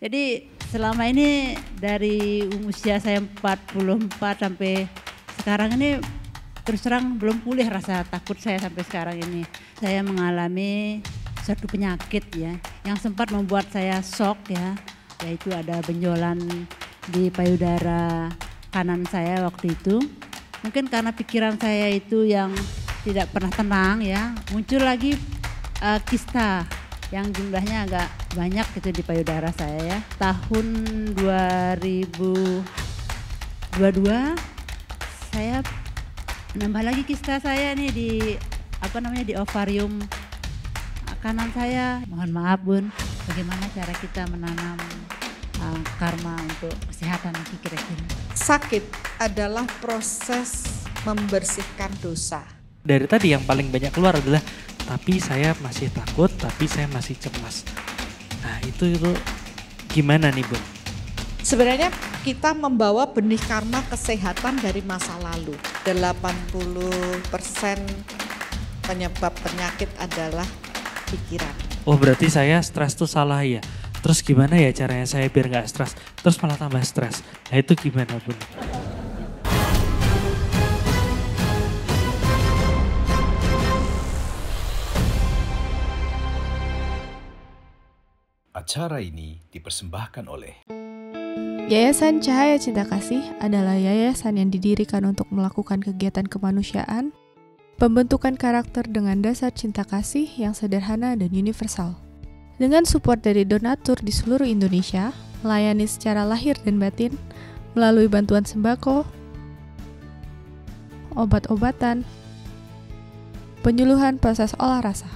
Jadi selama ini dari usia saya 44 sampai sekarang ini terus terang belum pulih rasa takut saya sampai sekarang ini. Saya mengalami suatu penyakit ya yang sempat membuat saya shock ya, yaitu ada benjolan di payudara kanan saya waktu itu. Mungkin karena pikiran saya itu yang tidak pernah tenang ya, muncul lagi kista yang jumlahnya agak banyak gitu di payudara saya ya. Tahun 2022 saya nambah lagi kista saya nih di di ovarium kanan saya. Mohon maaf Bun, bagaimana cara kita menanam karma untuk kesehatan nanti kira-kira? Sakit adalah proses membersihkan dosa. Dari tadi yang paling banyak keluar adalah tapi saya masih takut, tapi saya masih cemas. Nah itu gimana nih Bun? Sebenarnya kita membawa benih karma kesehatan dari masa lalu. 80% penyebab penyakit adalah pikiran. Oh berarti saya stres tuh salah ya? Terus gimana ya caranya saya biar gak stres? Terus malah tambah stres. Nah itu gimana Bun? Acara ini dipersembahkan oleh Yayasan Cahaya Cinta Kasih adalah yayasan yang didirikan untuk melakukan kegiatan kemanusiaan, pembentukan karakter dengan dasar cinta kasih yang sederhana dan universal. Dengan support dari donatur di seluruh Indonesia, melayani secara lahir dan batin melalui bantuan sembako, obat-obatan, penyuluhan proses olah rasa.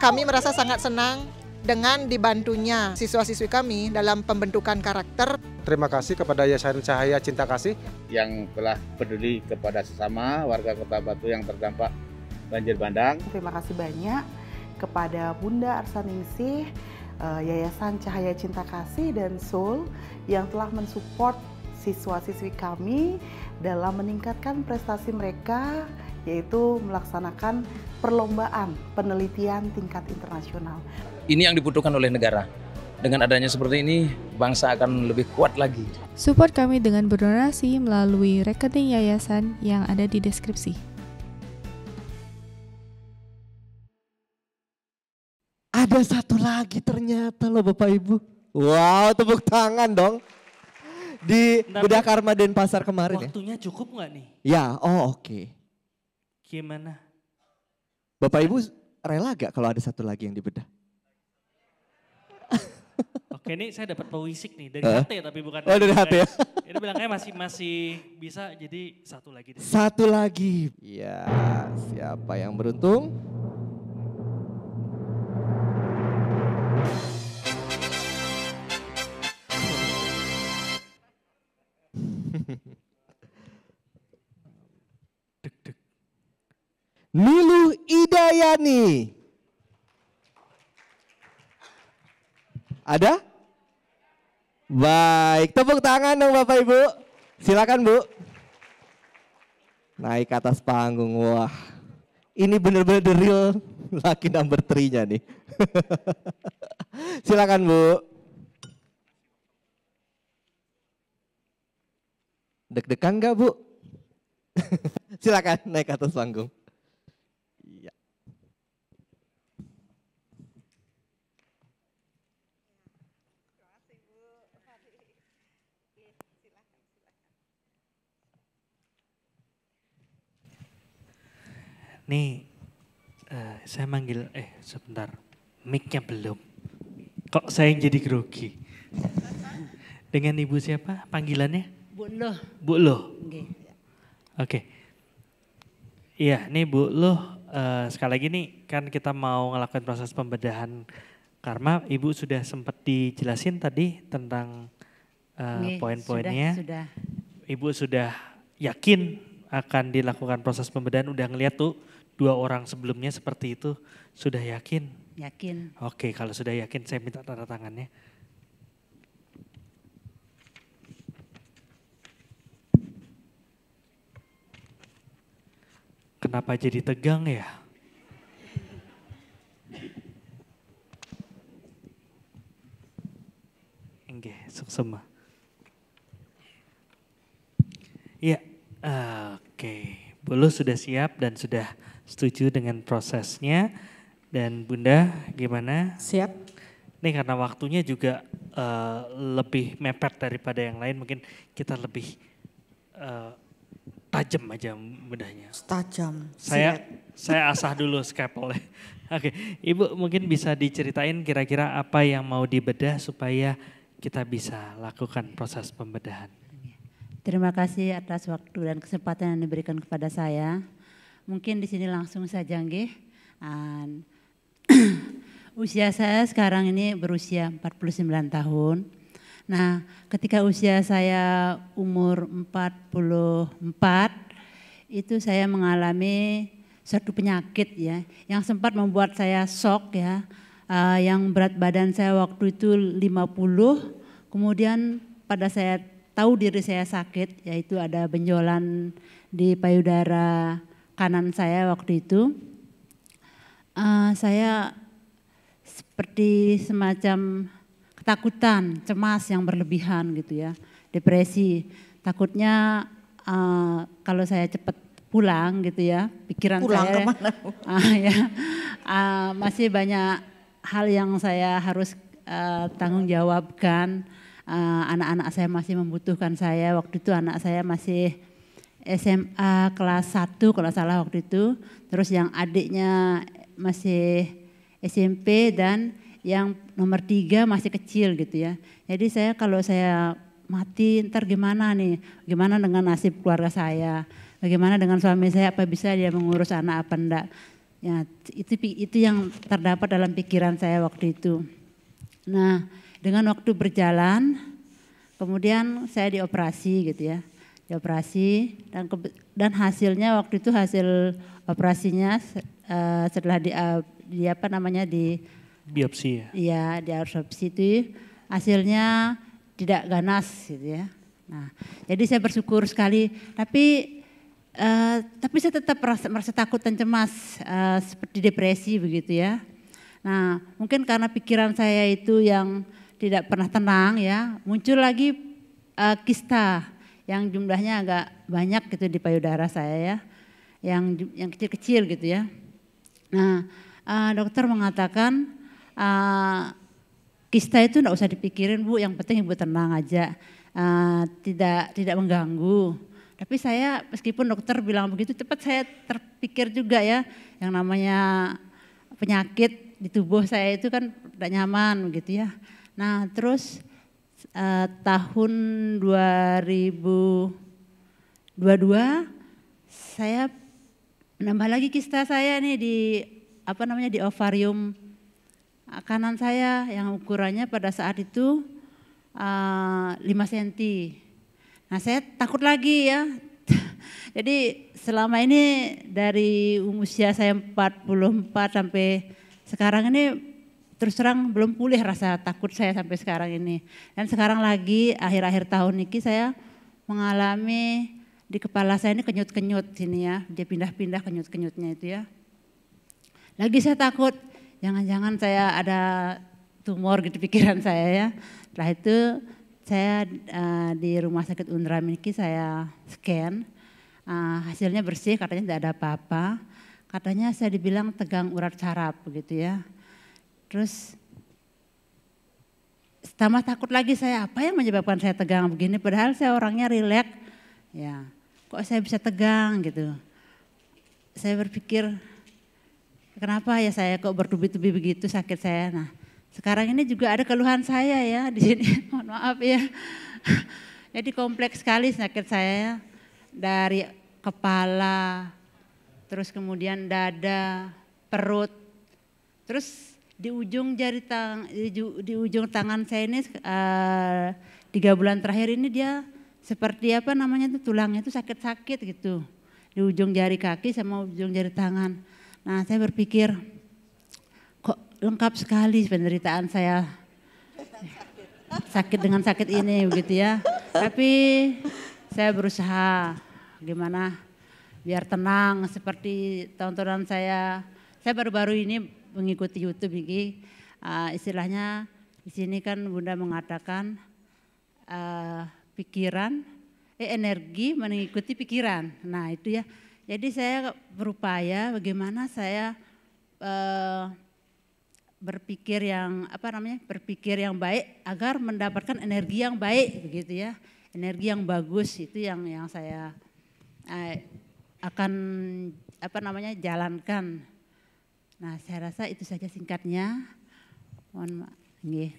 Kami merasa sangat senang dengan dibantunya siswa-siswi kami dalam pembentukan karakter. Terima kasih kepada Yayasan Cahaya Cinta Kasih yang telah peduli kepada sesama warga Kota Batu yang terdampak banjir bandang. Terima kasih banyak kepada Bunda Arsaningsih, Yayasan Cahaya Cinta Kasih dan Soul yang telah mensupport siswa-siswi kami dalam meningkatkan prestasi mereka, yaitu melaksanakan perlombaan penelitian tingkat internasional. Ini yang dibutuhkan oleh negara. Dengan adanya seperti ini, bangsa akan lebih kuat lagi. Support kami dengan berdonasi melalui rekening yayasan yang ada di deskripsi. Ada satu lagi ternyata loh Bapak Ibu. Wow, tepuk tangan dong. Di Bedah Karma Denpasar kemarin ya. Waktunya cukup nggak nih? Ya, oh oke. Gimana? Bapak Ibu rela gak kalau ada satu lagi yang dibedah? Oke, ini saya dapat pewisik nih dari HT tapi bukan. Oh dari HT ya? Ini bilangnya masih bisa, jadi satu lagi deh. Satu lagi. Ya, siapa yang beruntung? Nilu Idayani. Ada? Baik, tepuk tangan dong Bapak Ibu. Silakan Bu. Naik ke atas panggung, wah. Ini benar-benar the real lucky number 3-nya nih. Silakan Bu. Deg-degan gak Bu? Silakan naik ke atas panggung. Iya. Nih, saya manggil, sebentar, mic-nya belum. Kok saya yang jadi grogi? Dengan Ibu siapa panggilannya? Bu Loh. Bu Loh. Okay. Oke. Iya, nih Bu Loh, sekali lagi nih kan kita mau ngelakuin proses pembedahan karma. Ibu sudah sempat dijelasin tadi tentang poin-poinnya. Sudah. Ibu sudah yakin akan dilakukan proses pembedahan, udah ngeliat tuh 2 orang sebelumnya seperti itu, sudah yakin? Yakin. Oke, kalau sudah yakin saya minta tanda tangannya. Kenapa jadi tegang ya? Nggih, suksema. Iya, oke. Bu Luh sudah siap dan sudah setuju dengan prosesnya. Dan Bunda gimana? Siap. Nih karena waktunya juga lebih mepet daripada yang lain, mungkin kita lebih tajam aja Bundanya. Tajam. Saya asah dulu scalpelnya. Oke, Ibu mungkin bisa diceritain kira-kira apa yang mau dibedah supaya kita bisa lakukan proses pembedahan. Terima kasih atas waktu dan kesempatan yang diberikan kepada saya. Mungkin di sini langsung saja nggih. Usia saya sekarang ini berusia 49 tahun. Nah, ketika usia saya umur 44, itu saya mengalami suatu penyakit ya, yang sempat membuat saya shock ya. Yang berat badan saya waktu itu 50, kemudian pada saya tahu diri saya sakit, yaitu ada benjolan di payudara kanan saya waktu itu. Saya seperti semacam ketakutan, cemas yang berlebihan gitu ya, depresi. Takutnya kalau saya cepat pulang gitu ya, pikiran pulang saya kemana? Masih banyak hal yang saya harus tanggung jawabkan. Anak-anak saya masih membutuhkan saya. Waktu itu anak saya masih SMA kelas 1 kalau salah waktu itu. Terus yang adiknya masih SMP dan yang nomor 3 masih kecil gitu ya. Jadi saya kalau saya mati ntar gimana nih, gimana dengan nasib keluarga saya, bagaimana dengan suami saya, apa bisa dia mengurus anak apa enggak. Ya, itu yang terdapat dalam pikiran saya waktu itu. Nah, dengan waktu berjalan, kemudian saya dioperasi gitu ya. Dioperasi dan hasilnya waktu itu hasil operasinya setelah di biopsi ya? Iya, di biopsi itu hasilnya tidak ganas gitu ya. Nah, jadi saya bersyukur sekali, tapi saya tetap merasa takut dan cemas seperti depresi begitu ya. Nah, mungkin karena pikiran saya itu yang tidak pernah tenang ya, muncul lagi kista yang jumlahnya agak banyak gitu di payudara saya ya, yang kecil-kecil gitu ya. Nah, dokter mengatakan kista itu enggak usah dipikirin Bu, yang penting Ibu tenang aja, tidak mengganggu. Tapi saya meskipun dokter bilang begitu, cepat saya terpikir juga ya, yang namanya penyakit di tubuh saya itu kan tidak nyaman begitu ya. Nah terus tahun 2022 saya menambah lagi kista saya nih di ovarium kanan saya yang ukurannya pada saat itu 5 cm. Nah saya takut lagi ya. Jadi selama ini dari usia saya 44 sampai sekarang ini terus terang belum pulih rasa takut saya sampai sekarang ini. Dan sekarang lagi akhir-akhir tahun ini saya mengalami di kepala saya ini kenyut-kenyut sini ya. Dia pindah-pindah kenyut-kenyutnya itu ya. Lagi saya takut jangan-jangan saya ada tumor gitu pikiran saya ya. Setelah itu saya di rumah sakit Undram ini saya scan, hasilnya bersih, katanya tidak ada apa-apa. Katanya saya dibilang tegang urat saraf begitu ya. Terus tambah takut lagi saya, apa yang menyebabkan saya tegang begini, padahal saya orangnya rileks. Ya, kok saya bisa tegang gitu. Saya berpikir kenapa ya saya kok bertubi-tubi begitu sakit saya. Nah, sekarang ini juga ada keluhan saya ya di sini, mohon maaf ya. Jadi kompleks sekali sakit saya dari kepala, terus kemudian dada, perut, terus di ujung di ujung tangan saya ini 3 bulan terakhir ini dia seperti apa namanya itu tulangnya itu sakit-sakit gitu di ujung jari kaki sama ujung jari tangan. Nah saya berpikir kok lengkap sekali penderitaan saya, sakit dengan sakit ini begitu ya. Tapi saya berusaha gimana biar tenang seperti tontonan saya baru-baru ini mengikuti YouTube ini, istilahnya di sini kan Bunda mengatakan pikiran, energi mengikuti pikiran. Nah itu ya, jadi saya berupaya bagaimana saya berpikir yang baik agar mendapatkan energi yang baik begitu ya, energi yang bagus itu yang saya akan jalankan. Nah saya rasa itu saja singkatnya. Mohon maaf,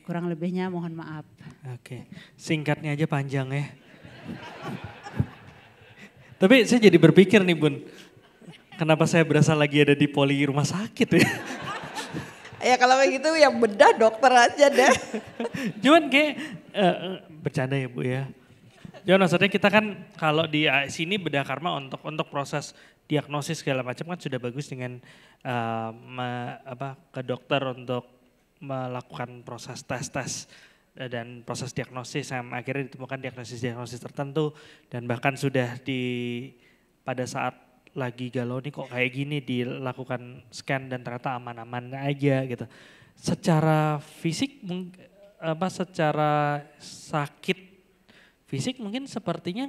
kurang lebihnya mohon maaf. Oke, singkatnya aja panjang ya. Tapi saya jadi berpikir nih Bun, kenapa saya berasa lagi ada di poli rumah sakit ya? Ya kalau begitu yang bedah dokter aja deh. Cuman kayak bercanda ya Bu ya. Cuman maksudnya kita kan kalau di sini bedah karma untuk proses diagnosis segala macam kan sudah bagus dengan ke dokter untuk melakukan proses tes dan proses diagnosis yang akhirnya ditemukan diagnosis tertentu dan bahkan sudah pada saat lagi galau nih kok kayak gini dilakukan scan dan ternyata aman-aman aja gitu. Secara fisik secara sakit fisik mungkin sepertinya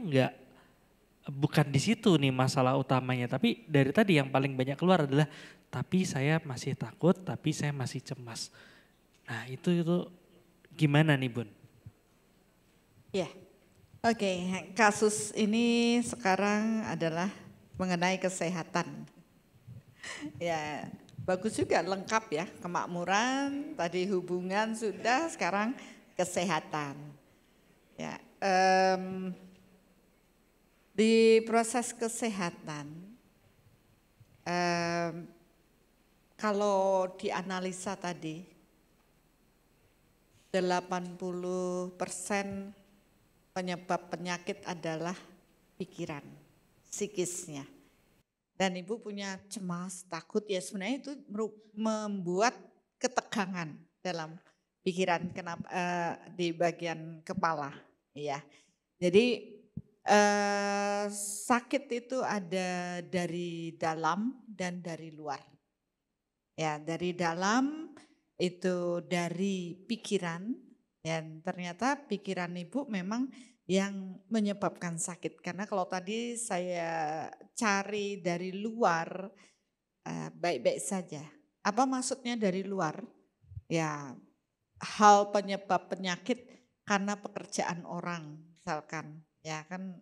bukan di situ nih masalah utamanya, tapi dari tadi yang paling banyak keluar adalah tapi saya masih takut, tapi saya masih cemas. Nah itu gimana nih Bun? Ya, oke. Kasus ini sekarang adalah mengenai kesehatan. Ya, bagus juga lengkap ya, kemakmuran, tadi hubungan sudah, sekarang kesehatan. Ya, di proses kesehatan, kalau dianalisa tadi, 80% penyebab penyakit adalah pikiran, psikisnya. Dan Ibu punya cemas, takut ya sebenarnya itu membuat ketegangan dalam pikiran di bagian kepala. Ya. Jadi sakit itu ada dari dalam dan dari luar. Ya, dari dalam itu dari pikiran dan ternyata pikiran Ibu memang yang menyebabkan sakit. Karena kalau tadi saya cari dari luar baik-baik saja. Apa maksudnya dari luar? Ya hal penyebab penyakit karena pekerjaan orang misalkan. Ya kan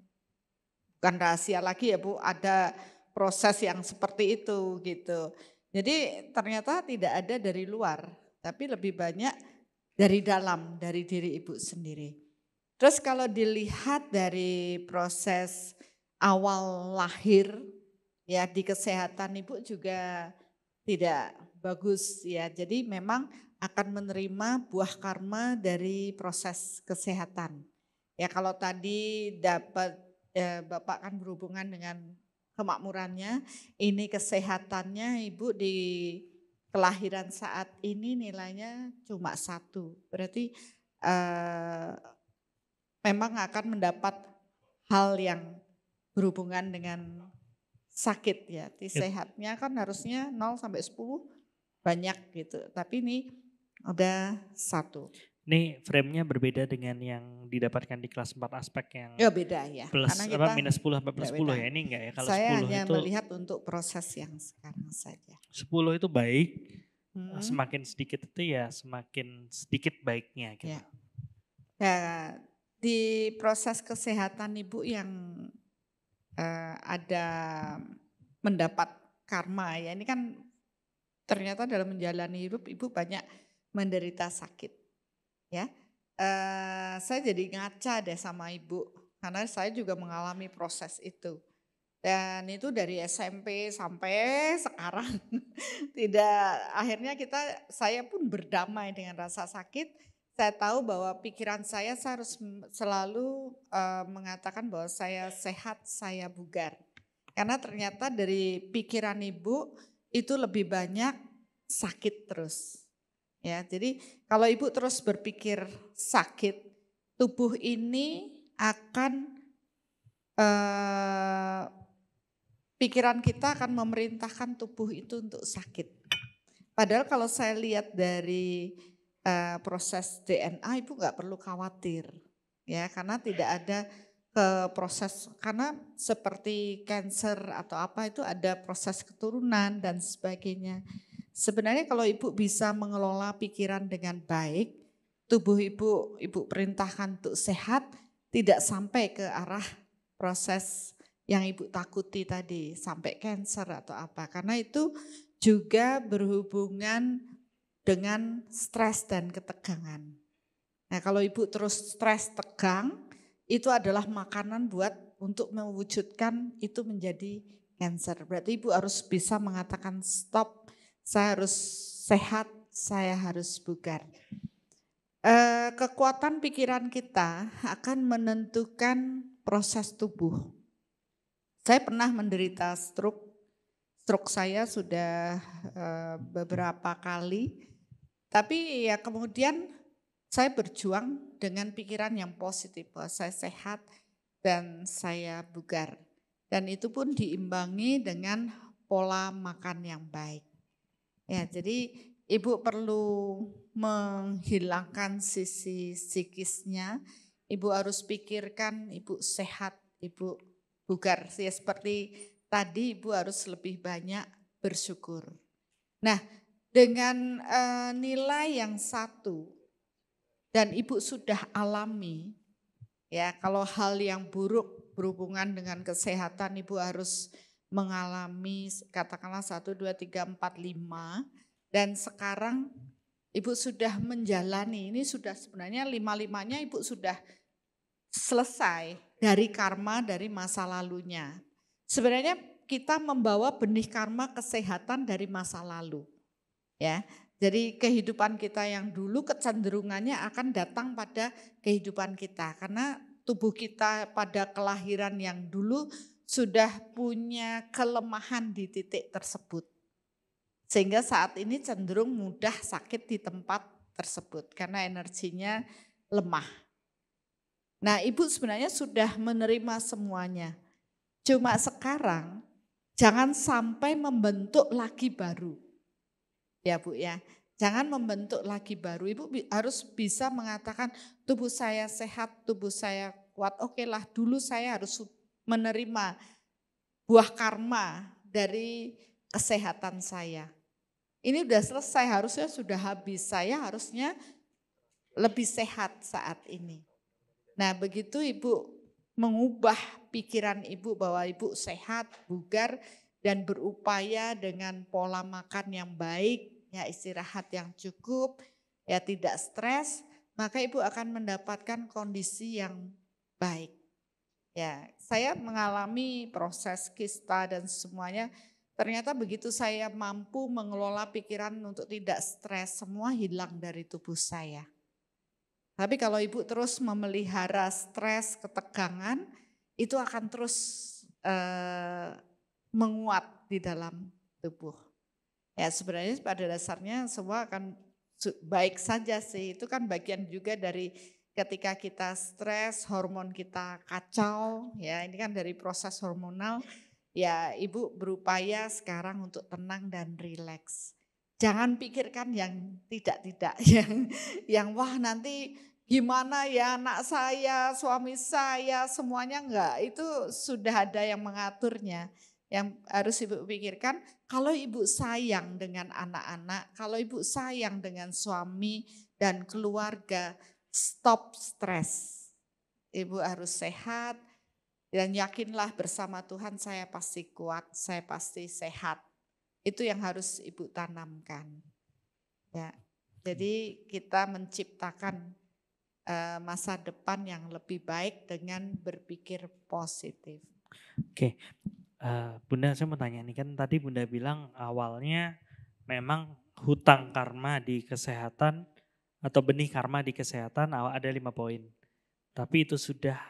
bukan rahasia lagi ya Bu, ada proses yang seperti itu gitu. Jadi ternyata tidak ada dari luar, tapi lebih banyak dari dalam, dari diri Ibu sendiri. Terus kalau dilihat dari proses awal lahir, ya di kesehatan Ibu juga tidak bagus ya. Jadi memang akan menerima buah karma dari proses kesehatan. Ya kalau tadi dapat Bapak kan berhubungan dengan kemakmurannya, ini kesehatannya Ibu di kelahiran saat ini nilainya cuma 1. Berarti memang akan mendapat hal yang berhubungan dengan sakit ya. Sehatnya kan harusnya 0 sampai 10 banyak gitu. Tapi ini ada 1. Ini frame-nya berbeda dengan yang didapatkan di kelas 4 aspek yang beda ya. Plus minus 10 sampai plus 10 ya, ini enggak ya? Kalau saya 10 hanya itu melihat untuk proses yang sekarang saja. 10 itu baik, semakin sedikit itu ya semakin sedikit baiknya gitu. Ya, di proses kesehatan Ibu yang ada mendapat karma ya, ini kan ternyata dalam menjalani hidup Ibu banyak menderita sakit. Ya, saya jadi ngaca deh sama Ibu karena saya juga mengalami proses itu dan itu dari SMP sampai sekarang akhirnya saya pun berdamai dengan rasa sakit. Saya tahu bahwa pikiran saya harus selalu mengatakan bahwa saya sehat, saya bugar karena ternyata dari pikiran Ibu itu lebih banyak sakit terus. Ya, jadi kalau Ibu terus berpikir sakit, tubuh ini akan pikiran kita akan memerintahkan tubuh itu untuk sakit. Padahal kalau saya lihat dari proses DNA, Ibu nggak perlu khawatir. ya, karena tidak ada proses, karena seperti cancer atau apa itu ada proses keturunan dan sebagainya. Sebenarnya kalau ibu bisa mengelola pikiran dengan baik, tubuh ibu perintahkan untuk sehat, tidak sampai ke arah proses yang ibu takuti tadi, sampai cancer atau apa. Karena itu juga berhubungan dengan stres dan ketegangan. Nah kalau ibu terus stres tegang, itu adalah makanan buat untuk mewujudkan itu menjadi cancer. Berarti ibu harus bisa mengatakan stop, saya harus sehat, saya harus bugar. Kekuatan pikiran kita akan menentukan proses tubuh. Saya pernah menderita stroke. Stroke saya sudah beberapa kali. Tapi ya kemudian saya berjuang dengan pikiran yang positif. Bahwa saya sehat dan saya bugar. Dan itu pun diimbangi dengan pola makan yang baik. Ya, jadi ibu perlu menghilangkan sisi psikisnya. Ibu harus pikirkan ibu sehat, ibu bugar. Ya, seperti tadi ibu harus lebih banyak bersyukur. Nah, dengan nilai yang satu dan ibu sudah alami, ya kalau hal yang buruk berhubungan dengan kesehatan ibu harus mengalami katakanlah 1, 2, 3, 4, 5 dan sekarang ibu sudah menjalani, ini sudah sebenarnya 5-5-nya ibu sudah selesai dari karma dari masa lalunya. Sebenarnya kita membawa benih karma kesehatan dari masa lalu. Ya. Jadi kehidupan kita yang dulu kecenderungannya akan datang pada kehidupan kita karena tubuh kita pada kelahiran yang dulu sudah punya kelemahan di titik tersebut. Sehingga saat ini cenderung mudah sakit di tempat tersebut karena energinya lemah. Nah, ibu sebenarnya sudah menerima semuanya. Cuma sekarang jangan sampai membentuk lagi baru. Ya Bu ya, jangan membentuk lagi baru. Ibu harus bisa mengatakan tubuh saya sehat, tubuh saya kuat. Oke lah, dulu saya harus menerima buah karma dari kesehatan saya. Ini udah selesai, harusnya sudah habis. Saya harusnya lebih sehat saat ini. Nah begitu ibu mengubah pikiran ibu bahwa ibu sehat, bugar, dan berupaya dengan pola makan yang baik, ya istirahat yang cukup, ya tidak stres, maka ibu akan mendapatkan kondisi yang baik. Ya, saya mengalami proses kista dan semuanya. Ternyata begitu saya mampu mengelola pikiran untuk tidak stres, semua hilang dari tubuh saya. Tapi kalau ibu terus memelihara stres, ketegangan, itu akan terus menguat di dalam tubuh. Ya sebenarnya pada dasarnya semua akan baik saja sih. Itu kan bagian juga dari ketika kita stres, hormon kita kacau. Ya ini kan dari proses hormonal. Ya ibu berupaya sekarang untuk tenang dan rileks. Jangan pikirkan yang tidak-tidak, yang wah nanti gimana ya anak saya, suami saya, semuanya enggak. Itu sudah ada yang mengaturnya. Yang harus ibu pikirkan, kalau ibu sayang dengan anak-anak, kalau ibu sayang dengan suami dan keluarga, stop stres. Ibu harus sehat dan yakinlah bersama Tuhan saya pasti kuat, saya pasti sehat. Itu yang harus ibu tanamkan. Ya, jadi kita menciptakan masa depan yang lebih baik dengan berpikir positif. Oke, Bunda saya mau tanya nih, kan tadi Bunda bilang awalnya memang hutang karma di kesehatan atau benih karma di kesehatan ada 5 poin. Tapi itu sudah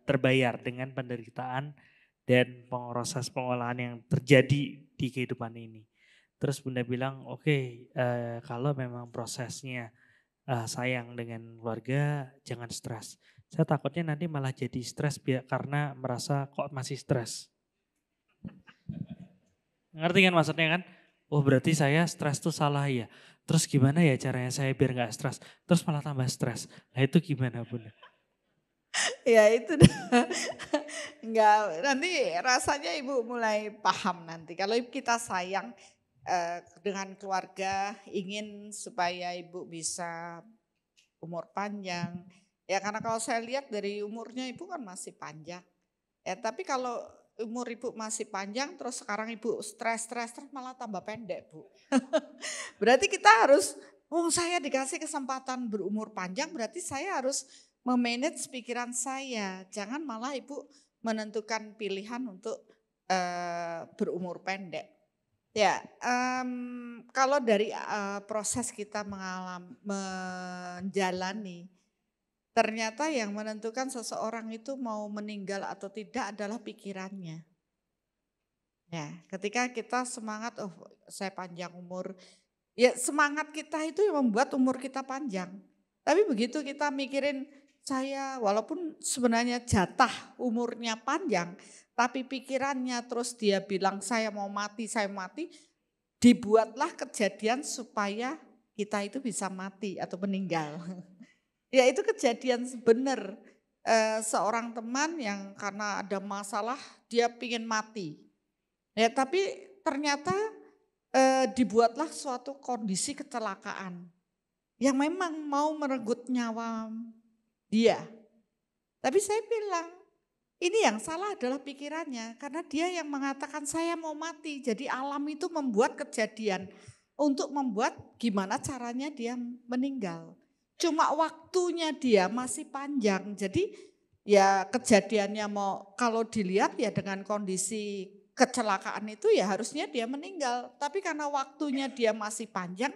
terbayar dengan penderitaan dan proses pengolahan yang terjadi di kehidupan ini. Terus Bunda bilang oke, kalau memang prosesnya sayang dengan keluarga jangan stres. Saya takutnya nanti malah jadi stres karena merasa kok masih stres. Ngerti kan maksudnya kan? Oh berarti saya stres tuh salah ya. Terus gimana ya caranya saya biar gak stres? Terus malah tambah stres. Nah itu gimana Bunda? Ya itu dah. Enggak, nanti rasanya ibu mulai paham nanti. Kalau kita sayang dengan keluarga, ingin supaya ibu bisa umur panjang. Ya karena kalau saya lihat dari umurnya ibu kan masih panjang. Ya tapi kalau umur ibu masih panjang terus sekarang ibu stres malah tambah pendek bu. Berarti kita harus, saya dikasih kesempatan berumur panjang berarti saya harus memanage pikiran saya. Jangan malah ibu menentukan pilihan untuk berumur pendek. Ya, kalau dari proses kita menjalani, ternyata yang menentukan seseorang itu mau meninggal atau tidak adalah pikirannya. Ya, ketika kita semangat, saya panjang umur, ya semangat kita itu yang membuat umur kita panjang. Tapi begitu kita mikirin saya walaupun sebenarnya jatah umurnya panjang, tapi pikirannya terus dia bilang saya mau mati, dibuatlah kejadian supaya kita itu bisa mati atau meninggal. Ya itu kejadian benar. Seorang teman yang karena ada masalah dia pingin mati. Ya tapi ternyata dibuatlah suatu kondisi kecelakaan yang memang mau merenggut nyawa dia. Tapi saya bilang ini yang salah adalah pikirannya karena dia yang mengatakan saya mau mati. Jadi alam itu membuat kejadian untuk membuat gimana caranya dia meninggal. Cuma waktunya dia masih panjang. Jadi ya kejadiannya kalau dilihat ya dengan kondisi kecelakaan itu ya harusnya dia meninggal. Tapi karena waktunya dia masih panjang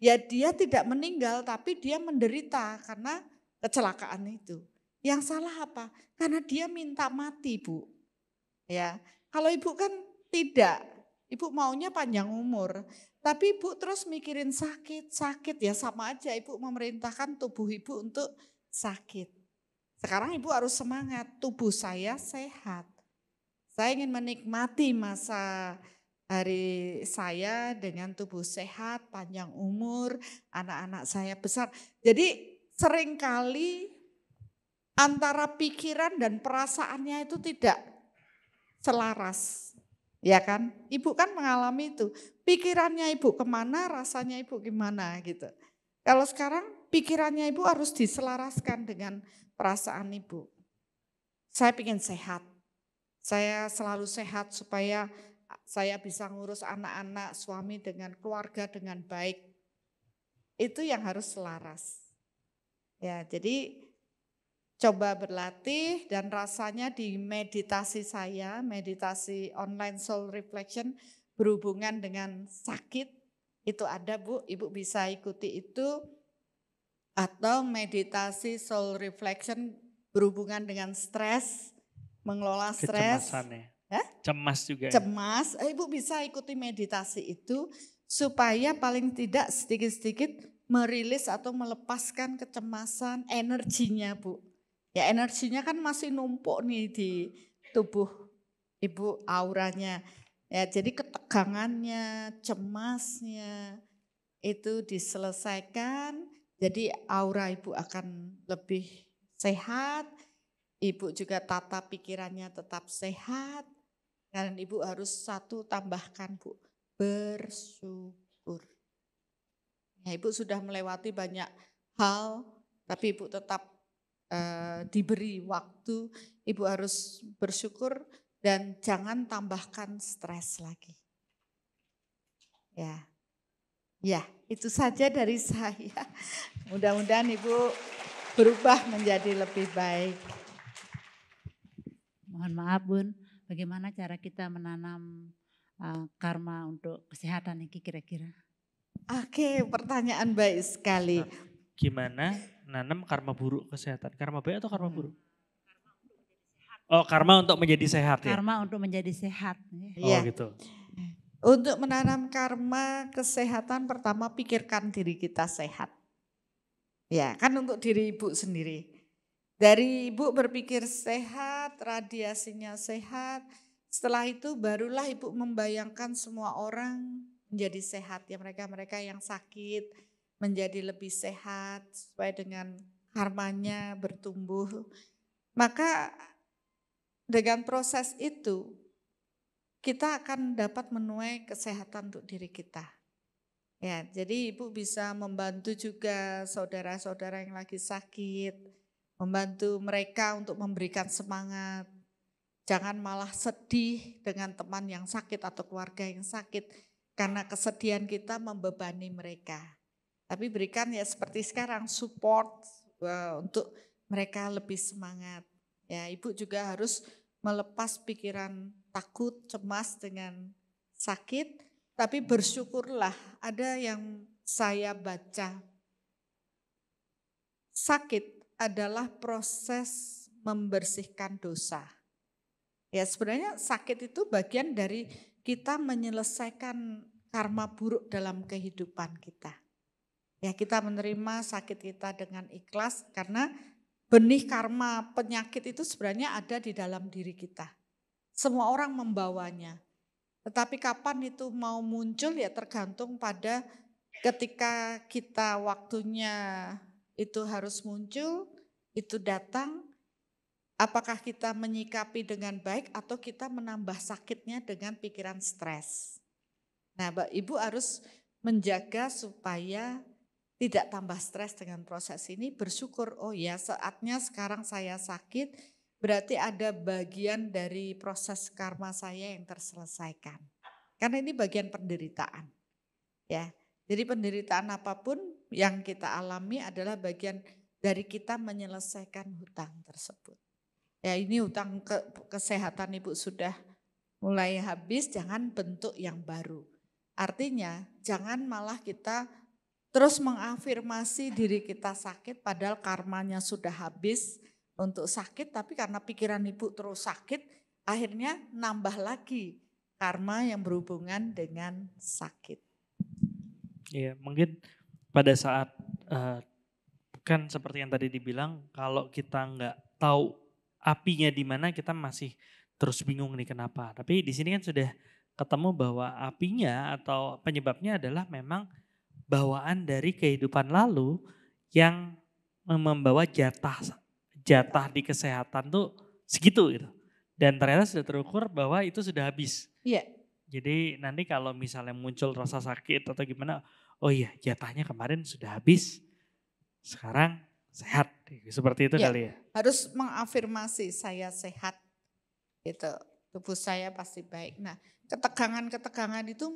ya dia tidak meninggal tapi dia menderita karena kecelakaan itu. Yang salah apa? Karena dia minta mati Bu. Ya, kalau ibu kan tidak. Ibu maunya panjang umur. Tapi ibu terus mikirin sakit ya sama aja ibu memerintahkan tubuh ibu untuk sakit. Sekarang ibu harus semangat, tubuh saya sehat. Saya ingin menikmati masa hari saya dengan tubuh sehat, panjang umur, anak-anak saya besar. Jadi seringkali antara pikiran dan perasaannya itu tidak selaras. Ya kan, ibu kan mengalami itu. Pikirannya ibu kemana, rasanya ibu gimana gitu. Kalau sekarang pikirannya ibu harus diselaraskan dengan perasaan ibu. Saya ingin sehat. Saya selalu sehat supaya saya bisa ngurus anak-anak, suami dengan keluarga dengan baik. Itu yang harus selaras. Ya, jadi coba berlatih dan rasanya di meditasi saya, meditasi online soul reflection berhubungan dengan sakit. Itu ada Bu, Ibu bisa ikuti itu. Atau meditasi soul reflection berhubungan dengan stres, mengelola stres. Kecemasan ya? Cemas juga ya? Cemas, Ibu bisa ikuti meditasi itu supaya paling tidak sedikit-sedikit merilis atau melepaskan kecemasan, energinya Bu. Ya energinya kan masih numpuk nih di tubuh ibu auranya. Ya jadi ketegangannya, cemasnya itu diselesaikan. Jadi aura ibu akan lebih sehat. Ibu juga tata pikirannya tetap sehat. Dan ibu harus tambahkan Bu, bersyukur. Ya ibu sudah melewati banyak hal tapi ibu tetap diberi waktu, ibu harus bersyukur dan jangan tambahkan stres lagi. Ya itu saja dari saya. Mudah-mudahan ibu berubah menjadi lebih baik. Mohon maaf Bun, bagaimana cara kita menanam karma untuk kesehatan ini kira-kira? Oke, pertanyaan baik sekali. Gimana nanam karma buruk kesehatan? Karma baik atau karma buruk? Oh, karma untuk menjadi sehat ya? Karma untuk menjadi sehat. Oh gitu. Untuk menanam karma kesehatan pertama pikirkan diri kita sehat. Ya kan untuk diri ibu sendiri. Dari ibu berpikir sehat, radiasinya sehat. Setelah itu barulah ibu membayangkan semua orang menjadi sehat. Ya mereka-mereka yang sakit menjadi lebih sehat supaya dengan karmanya bertumbuh. Maka dengan proses itu kita akan dapat menuai kesehatan untuk diri kita. Ya, jadi Ibu bisa membantu juga saudara-saudara yang lagi sakit, membantu mereka untuk memberikan semangat. Jangan malah sedih dengan teman yang sakit atau keluarga yang sakit, karena kesedihan kita membebani mereka. Tapi berikan ya seperti sekarang support untuk mereka lebih semangat. Ya, Ibu juga harus melepas pikiran takut, cemas dengan sakit, tapi bersyukurlah. Ada yang saya baca, sakit adalah proses membersihkan dosa. Ya, sebenarnya sakit itu bagian dari kita menyelesaikan karma buruk dalam kehidupan kita. Ya, kita menerima sakit kita dengan ikhlas karena benih karma penyakit itu sebenarnya ada di dalam diri kita. Semua orang membawanya. Tetapi kapan itu mau muncul ya tergantung pada ketika kita waktunya itu harus muncul, itu datang, apakah kita menyikapi dengan baik atau kita menambah sakitnya dengan pikiran stres. Nah, Ibu harus menjaga supaya tidak tambah stres dengan proses ini, bersyukur, oh ya saatnya sekarang saya sakit, berarti ada bagian dari proses karma saya yang terselesaikan. Karena ini bagian penderitaan. Ya, jadi penderitaan apapun yang kita alami adalah bagian dari kita menyelesaikan hutang tersebut. Ya, ini hutang kesehatan Ibu sudah mulai habis, jangan bentuk yang baru. Artinya jangan malah kita terus mengafirmasi diri kita sakit padahal karmanya sudah habis untuk sakit, tapi karena pikiran Ibu terus sakit, akhirnya nambah lagi karma yang berhubungan dengan sakit. Iya, mungkin pada saat kan seperti yang tadi dibilang, kalau kita nggak tahu apinya di mana, kita masih terus bingung nih kenapa. Tapi di sini kan sudah ketemu bahwa apinya atau penyebabnya adalah memang bawaan dari kehidupan lalu yang membawa jatah di kesehatan tuh segitu gitu. Dan ternyata sudah terukur bahwa itu sudah habis. Iya. Jadi nanti kalau misalnya muncul rasa sakit atau gimana, oh iya jatahnya kemarin sudah habis, sekarang sehat. Seperti itu ya, kali ya. Harus mengafirmasi saya sehat, gitu. Tubuh saya pasti baik. Nah, ketegangan-ketegangan itu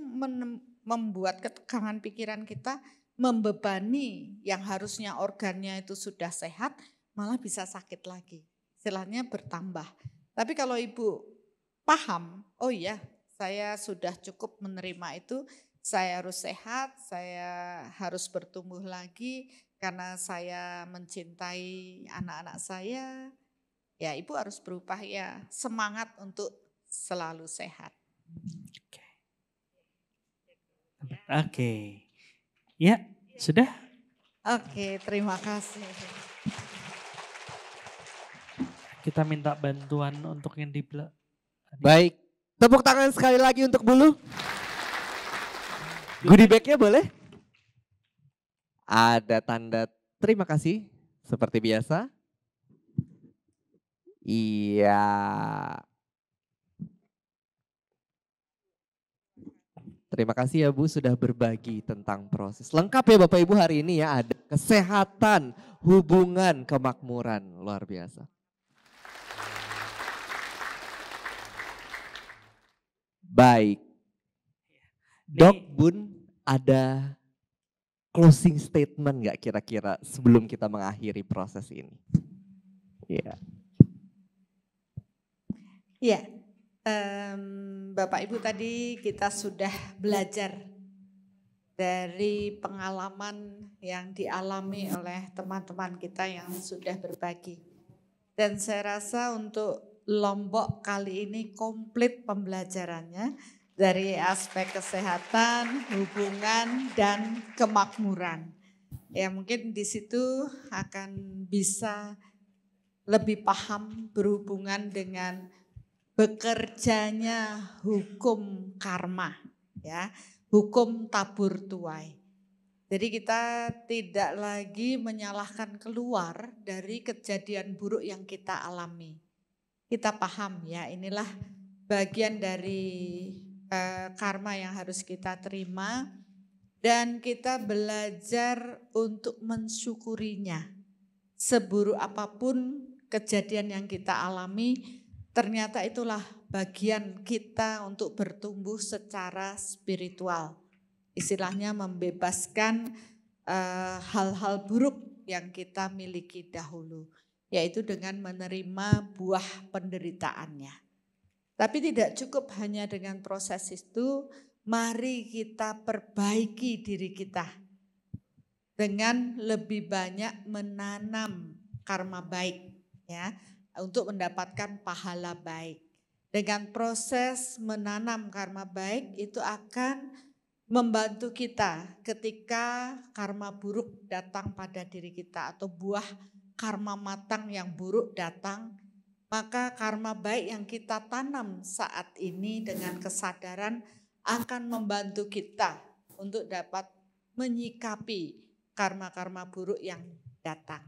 membuat ketegangan pikiran kita membebani yang harusnya organnya itu sudah sehat, malah bisa sakit lagi. Istilahnya bertambah. Tapi kalau Ibu paham, oh iya saya sudah cukup menerima itu, saya harus sehat, saya harus bertumbuh lagi karena saya mencintai anak-anak saya. Ya, Ibu harus berupaya semangat untuk selalu sehat. Oke. Ya, sudah? Oke, terima kasih. Kita minta bantuan untuk yang di belakang. Baik, tepuk tangan sekali lagi untuk Bulu. Goodie bag-nya boleh? Ada tanda terima kasih seperti biasa. Iya. Terima kasih ya Bu sudah berbagi tentang proses. Lengkap ya Bapak Ibu hari ini ya, ada kesehatan, hubungan, kemakmuran, luar biasa. Baik. Dok Bun, ada closing statement nggak kira-kira sebelum kita mengakhiri proses ini? Iya. Iya, Bapak Ibu tadi kita sudah belajar dari pengalaman yang dialami oleh teman-teman kita yang sudah berbagi. Dan saya rasa untuk Lombok kali ini komplit pembelajarannya dari aspek kesehatan, hubungan, dan kemakmuran. Ya mungkin di situ akan bisa lebih paham berhubungan dengan bekerjanya hukum karma, ya, hukum tabur tuai. Jadi kita tidak lagi menyalahkan keluar dari kejadian buruk yang kita alami. Kita paham ya, inilah bagian dari karma yang harus kita terima dan kita belajar untuk mensyukurinya. Seburuk apapun kejadian yang kita alami, ternyata itulah bagian kita untuk bertumbuh secara spiritual. Istilahnya membebaskan hal-hal buruk yang kita miliki dahulu, yaitu dengan menerima buah penderitaannya. Tapi tidak cukup hanya dengan proses itu, mari kita perbaiki diri kita dengan lebih banyak menanam karma baik ya, untuk mendapatkan pahala baik. Dengan proses menanam karma baik itu akan membantu kita ketika karma buruk datang pada diri kita atau buah karma matang yang buruk datang, maka karma baik yang kita tanam saat ini dengan kesadaran akan membantu kita untuk dapat menyikapi karma-karma buruk yang datang.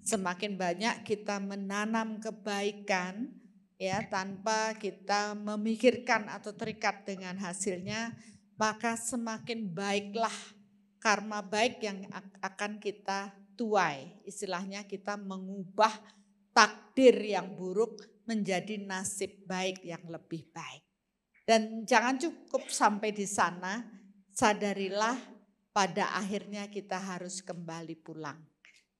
Semakin banyak kita menanam kebaikan ya tanpa kita memikirkan atau terikat dengan hasilnya, maka semakin baiklah karma baik yang akan kita tuai. Istilahnya kita mengubah takdir yang buruk menjadi nasib baik yang lebih baik. Dan jangan cukup sampai di sana, sadarilah pada akhirnya kita harus kembali pulang.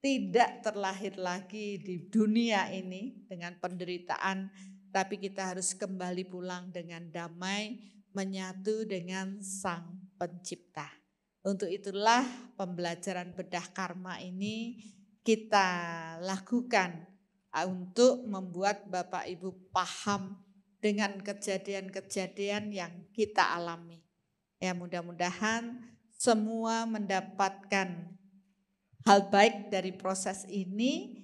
Tidak terlahir lagi di dunia ini dengan penderitaan, tapi kita harus kembali pulang dengan damai, menyatu dengan Sang Pencipta. Untuk itulah pembelajaran bedah karma ini kita lakukan untuk membuat Bapak Ibu paham dengan kejadian-kejadian yang kita alami. Ya, mudah-mudahan semua mendapatkan hal baik dari proses ini.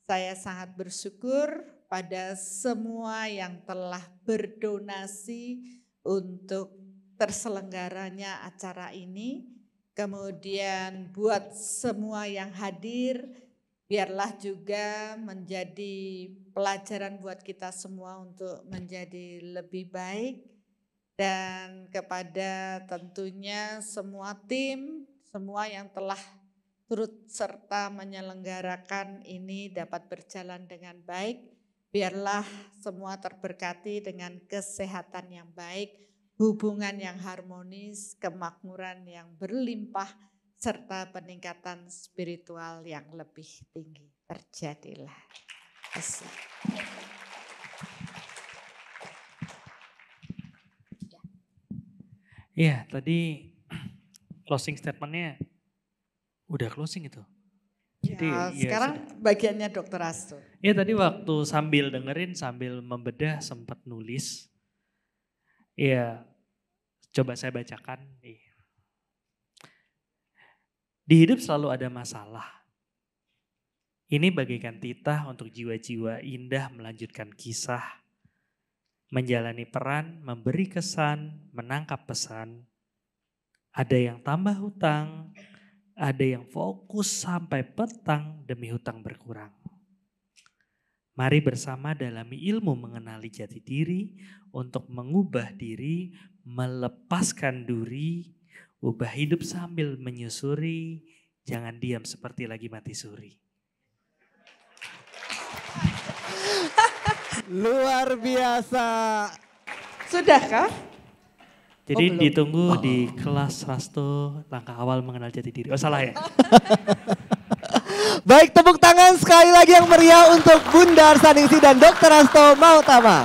Saya sangat bersyukur pada semua yang telah berdonasi untuk terselenggaranya acara ini. Kemudian buat semua yang hadir, biarlah juga menjadi pelajaran buat kita semua untuk menjadi lebih baik. Dan kepada tentunya semua tim, semua yang telah turut serta menyelenggarakan ini dapat berjalan dengan baik. Biarlah semua terberkati dengan kesehatan yang baik, hubungan yang harmonis, kemakmuran yang berlimpah, serta peningkatan spiritual yang lebih tinggi. Terjadilah. Iya, tadi closing statementnya udah closing itu. Jadi, sekarang bagiannya Dr. Hasto. Iya, tadi waktu sambil dengerin, sambil membedah sempat nulis. Iya, coba saya bacakan. Di hidup selalu ada masalah. Ini bagaikan titah untuk jiwa-jiwa indah melanjutkan kisah. Menjalani peran, memberi kesan, menangkap pesan. Ada yang tambah hutang, ada yang fokus sampai petang demi hutang berkurang. Mari bersama dalami ilmu mengenali jati diri untuk mengubah diri, melepaskan duri, ubah hidup sambil menyusuri, jangan diam seperti lagi mati suri. Luar biasa. Sudahkah? Jadi ditunggu di kelas Rasto langkah awal mengenal jati diri. Oh salah ya? Baik, tepuk tangan sekali lagi yang meriah untuk Bunda Arsaningsih dan Dr. Hasto Mautama.